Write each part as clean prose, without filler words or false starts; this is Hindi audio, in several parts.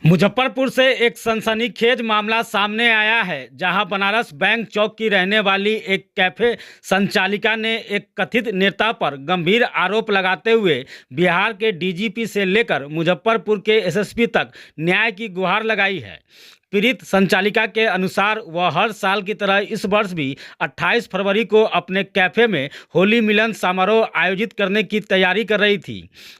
मुजफ्फरपुर से एक सनसनीखेज मामला सामने आया है, जहां बनारस बैंक चौक की रहने वाली एक कैफे संचालिका ने एक कथित नेता पर गंभीर आरोप लगाते हुए बिहार के डीजीपी से लेकर मुजफ्फरपुर के एसएसपी तक न्याय की गुहार लगाई है। पीड़ित संचालिका के अनुसार वह हर साल की तरह इस वर्ष भी 28 फरवरी को अपने कैफे में होली मिलन समारोह आयोजित करने की तैयारी कर रही थी।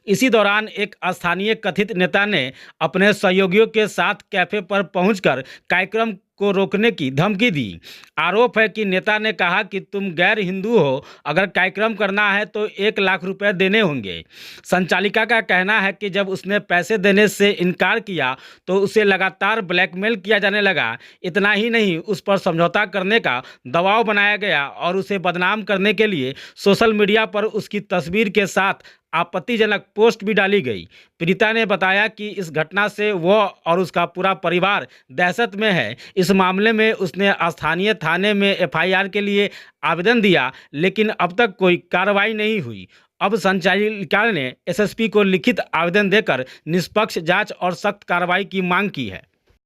इसी दौरान एक स्थानीय कथित नेता ने अपने सहयोगियों के साथ कैफे पर पहुंचकर कार्यक्रम को रोकने की धमकी दी। आरोप है कि नेता ने कहा कि तुम गैर हिंदू हो, अगर कार्यक्रम करना है तो 1 लाख रुपए देने होंगे। संचालिका का कहना है कि जब उसने पैसे देने से इनकार किया तो उसे लगातार ब्लैकमेल किया जाने लगा। इतना ही नहीं, उस पर समझौता करने का दबाव बनाया गया और उसे बदनाम करने के लिए सोशल मीडिया पर उसकी तस्वीर के साथ आपत्तिजनक पोस्ट भी डाली गई। पीड़िता ने बताया कि इस घटना से वह और उसका पूरा परिवार दहशत में है। इस मामले में उसने स्थानीय थाने में एफआईआर के लिए आवेदन दिया, लेकिन अब तक कोई कार्रवाई नहीं हुई। अब संचालिका ने एसएसपी को लिखित आवेदन देकर निष्पक्ष जांच और सख्त कार्रवाई की मांग की है।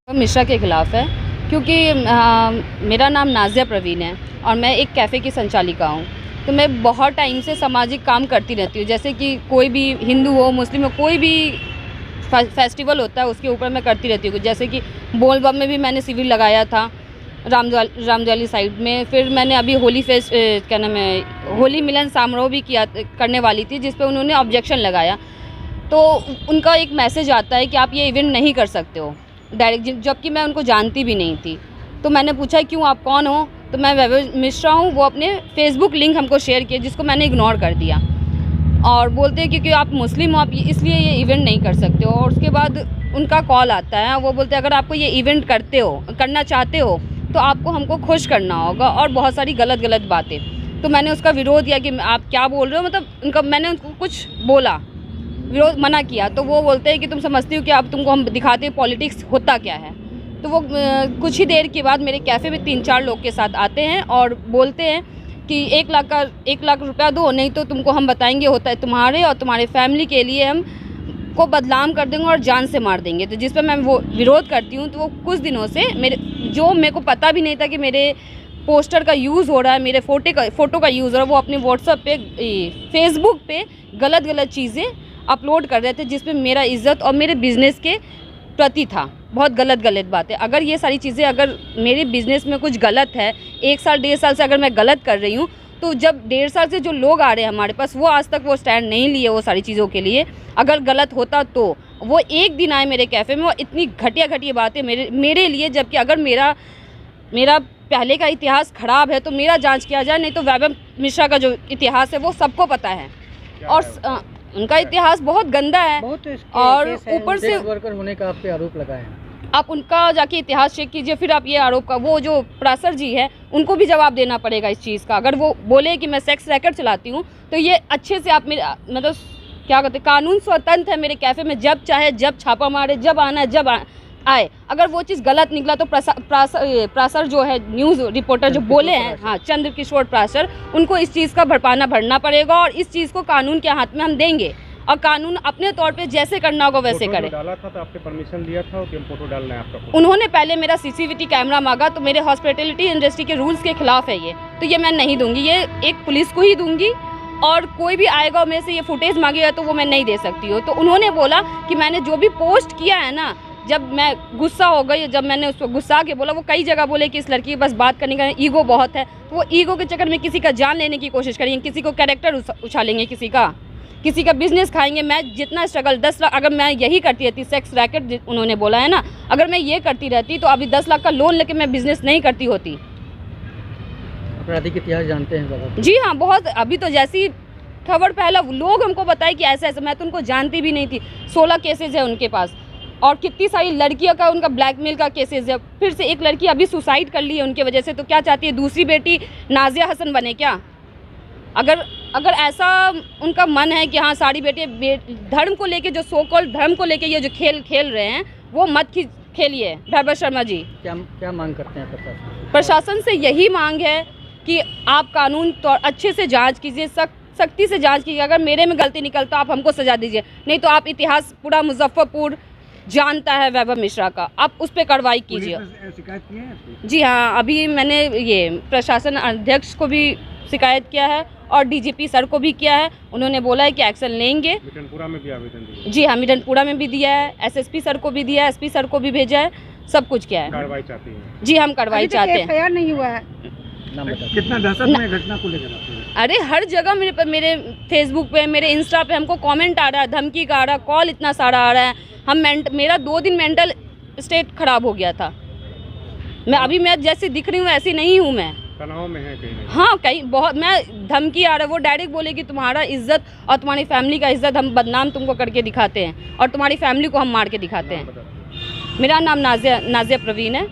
मिश्रा के खिलाफ है, क्योंकि मेरा नाम नाज़िया प्रवीण है और मैं एक कैफ़े की संचालिका हूँ। तो मैं बहुत टाइम से सामाजिक काम करती रहती हूँ, जैसे कि कोई भी हिंदू हो, मुस्लिम हो, कोई भी फेस्टिवल होता है उसके ऊपर मैं करती रहती हूँ। जैसे कि बोलबम में भी मैंने शिविर लगाया था रामजवाली साइड में। फिर मैंने अभी होली फेस्ट क्या नाम है, होली मिलन समारोह भी करने वाली थी, जिस पे उन्होंने ऑब्जेक्शन लगाया। तो उनका एक मैसेज आता है कि आप ये इवेंट नहीं कर सकते हो डायरेक्ट, जबकि मैं उनको जानती भी नहीं थी। तो मैंने पूछा क्यों, आप कौन हो? तो मैं वैभव मिश्रा हूँ। वो अपने फेसबुक लिंक हमको शेयर किए, जिसको मैंने इग्नोर कर दिया और बोलते हैं क्योंकि आप मुस्लिम हो, आप इसलिए ये इवेंट नहीं कर सकते हो। और उसके बाद उनका कॉल आता है, वो बोलते हैं अगर आपको ये इवेंट करना चाहते हो तो आपको हमको खुश करना होगा, और बहुत सारी गलत बातें। तो मैंने उसका विरोध किया कि आप क्या बोल रहे हो, मतलब मैंने उनको कुछ बोला, विरोध मना किया। तो वो बोलते हैं कि तुम समझती हो कि अब तुमको हम दिखाते हैं पॉलिटिक्स होता क्या है। तो वो कुछ ही देर के बाद मेरे कैफ़े में 3-4 लोग के साथ आते हैं और बोलते हैं कि 1 लाख रुपया दो, नहीं तो तुमको हम बताएंगे होता है तुम्हारे और तुम्हारे फैमिली के लिए हम को बदनाम कर देंगे और जान से मार देंगे। तो जिस पर मैं वो विरोध करती हूँ। तो वो कुछ दिनों से मेरे को पता भी नहीं था कि मेरे पोस्टर का यूज़ हो रहा है, मेरे फ़ोटो का यूज़ हो रहा है। वो अपने व्हाट्सएप पे, फेसबुक पे गलत चीज़ें अपलोड कर रहे थे, जिसमें मेरा इज़्ज़त और मेरे बिज़नेस के प्रति था बहुत गलत बातें। अगर ये सारी चीज़ें, अगर मेरे बिज़नेस में कुछ गलत है, 1 साल 1.5 साल से अगर मैं गलत कर रही हूँ, तो जब 1.5 साल से जो लोग आ रहे हैं हमारे पास, वो आज तक वो स्टैंड नहीं लिए वो सारी चीज़ों के लिए। अगर गलत होता तो वो एक दिन आए मेरे कैफ़े में और इतनी घटिया बातें मेरे लिए, जबकि अगर मेरा पहले का इतिहास ख़राब है तो मेरा जाँच किया जाए, नहीं तो वैभव मिश्रा का जो इतिहास है वो सबको पता है। और उनका इतिहास बहुत गंदा है। और ऊपर से वर्कर होने का आप पे आरोप लगा है। आप उनका जाके इतिहास चेक कीजिए, फिर आप ये आरोप का, वो जो प्रासर जी है उनको भी जवाब देना पड़ेगा इस चीज़ का। अगर वो बोले कि मैं सेक्स रैकेट चलाती हूँ, तो ये अच्छे से आप मेरे, मतलब क्या कहते हैं, कानून स्वतंत्र है मेरे कैफ़े में, जब चाहे जब छापा मारे, जब आना है जब आए। अगर वो चीज़ गलत निकला तो प्रासर जो है, न्यूज़ रिपोर्टर जो बोले हैं, हाँ, चंद्रकिशोर प्रासर, उनको इस चीज़ का भरना पड़ेगा और इस चीज़ को कानून के हाथ में हम देंगे और कानून अपने तौर पे जैसे करना होगा वैसे करे। डाला था तो आपने परमिशन दिया था कि हम फोटो डालना है आपका? उन्होंने पहले मेरा सीसीटीवी कैमरा मांगा, तो मेरे हॉस्पिटैलिटी इंडस्ट्री के रूल्स के खिलाफ है ये, तो ये मैं नहीं दूंगी। ये एक पुलिस को ही दूंगी, और कोई भी आएगा मेरे से ये फुटेज मांगेगा तो वो मैं नहीं दे सकती हूँ। तो उन्होंने बोला कि मैंने जो भी पोस्ट किया है ना, जब मैं गुस्सा हो गई, जब मैंने उसको गुस्सा के बोला, वो कई जगह बोले कि इस लड़की के बस बात करने का ईगो बहुत है। तो वो ईगो के चक्कर में किसी का जान लेने की कोशिश करेंगे, किसी को कैरेक्टर उछालेंगे, किसी का बिजनेस खाएंगे। मैं जितना स्ट्रगल 10 लाख, अगर मैं यही करती रहती, सेक्स रैकेट उन्होंने बोला है ना, अगर मैं ये करती रहती तो अभी 10 लाख का लोन लेके मैं बिजनेस नहीं करती होती। आपराधिक इतिहास जानते हैं बाबा? जी हाँ, बहुत। अभी तो जैसी खबर पहला लोग हमको बताए कि ऐसा, मैं तो उनको जानती भी नहीं थी। 16 केसेज है उनके पास, और कितनी सारी लड़कियों का उनका ब्लैकमेल का केसेज है। फिर से एक लड़की अभी सुसाइड कर ली है उनके वजह से। तो क्या चाहती है, दूसरी बेटी नाज़िया हसन बने क्या? अगर ऐसा उनका मन है कि हाँ सारी बेटी धर्म को लेके, जो सो कॉल्ड धर्म को लेके ये जो खेल रहे हैं, वो मत खेलिए। वैभव शर्मा जी, क्या मांग करते हैं प्रशासन से? यही मांग है कि आप कानून तो अच्छे से जांच कीजिए, सख्ती से जांच कीजिए। अगर मेरे में गलती निकलता आप हमको सजा दीजिए, नहीं तो आप इतिहास पूरा मुजफ्फरपुर जानता है वैभव मिश्रा का, आप उस पर कार्रवाई कीजिए। शिकायत की है? जी हाँ, अभी मैंने ये प्रशासन अध्यक्ष को भी शिकायत किया है और डीजीपी सर को भी किया है। उन्होंने बोला है कि एक्शन लेंगे। मिठनपुरा में भी आवेदन दिया? जी हाँ, मिठनपुरा में भी दिया है, एसएसपी सर को भी दिया है, एसपी सर को भी भेजा है, सब कुछ किया है। कार्रवाई चाहती हैं? जी हम कार्रवाई चाहते हैं। एफआईआर नहीं हुआ है। कितना दहशतमय घटना को लेकर आते हैं? अरे हर जगह मेरे फेसबुक पे, मेरे इंस्टा पे हमको कमेंट आ रहा है, धमकी का आ रहा है, कॉल इतना सारा आ रहा है। मेरा 2 दिन मेंटल स्टेट खराब हो गया था। मैं जैसी दिख रही हूँ ऐसी नहीं हूँ मैं। तनाव में है कहीं? हाँ कहीं बहुत, मैं धमकी आ रहा है। वो डायरेक्ट बोले कि तुम्हारा इज्जत और तुम्हारी फैमिली का इज्जत हम बदनाम तुमको करके दिखाते हैं और तुम्हारी फैमिली को हम मार के दिखाते हैं। मेरा नाम नाजिया प्रवीण है।